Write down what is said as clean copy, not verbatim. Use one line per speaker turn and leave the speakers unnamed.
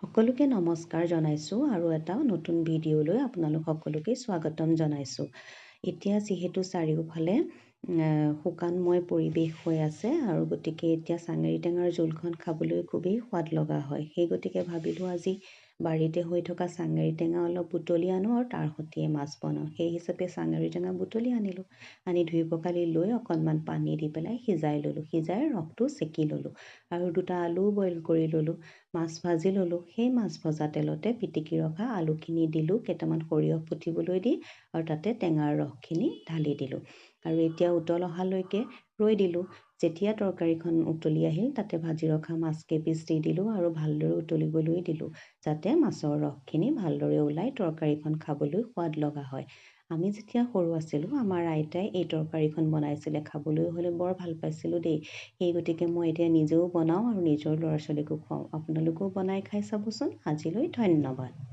সকলোকে নমস্কাৰ জনাইছোঁ আৰু এটা নতুন ভিডিঅ'লৈ আপোনালোক সকলোকে স্বাগতম জনাইছোঁ। এতিয়া যিহেতু চাৰিওফালে শুকানময় পৰিৱেশ হৈ আছে আৰু গতিকে এতিয়া চাঙেৰি টেঙাৰ জোলখন খাবলৈ খুবেই সোৱাদ লগা হয়। সেই গতিকে ভাবিলোঁ আজি বাৰীতে হৈ থকা চাঙেৰি টেঙা অলপ বুটলি আনো আৰু তাৰ সৈতে মাছ বনাওঁ। সেই হিচাপে চাঙেৰি টেঙা বুটলি আনিলোঁ। আনি ধুই পখালি লৈ অকণমান পানী দি পেলাই সিজাই ল'লোঁ। সিজাই ৰসটো চেকি ল'লোঁ আৰু দুটা আলু বইল কৰি ল'লোঁ। মাছ ভাজি ল'লোঁ। সেই মাছ ভজা তেলতে পিটিকি ৰখা আলুখিনি দিলোঁ, কেইটামান সৰিয়হ ফুটিবলৈ দি আৰু তাতে টেঙাৰ ৰসখিনি ঢালি দিলোঁ আৰু এতিয়া উতল অহালৈকে ৰৈ দিলোঁ। যেতিয়া তৰকাৰীখন উতলি আহিল তাতে ভাজি ৰখা মাছ কেইপিচ দি দিলোঁ আৰু ভালদৰে উতলিবলৈ দিলোঁ, যাতে মাছৰ ৰসখিনি ভালদৰে ওলাই তৰকাৰীখন খাবলৈ সোৱাদ লগা হয়। আমি যেতিয়া সৰু আছিলোঁ আমাৰ আইতাই এই তৰকাৰীখন বনাইছিলে, খাবলৈ হ'লে বৰ ভাল পাইছিলোঁ দেই। সেই গতিকে মই এতিয়া নিজেও বনাওঁ আৰু নিজৰ ল'ৰা ছোৱালীকো খুৱাওঁ। আপোনালোকেও বনাই খাই চাবচোন। আজিলৈ ধন্যবাদ।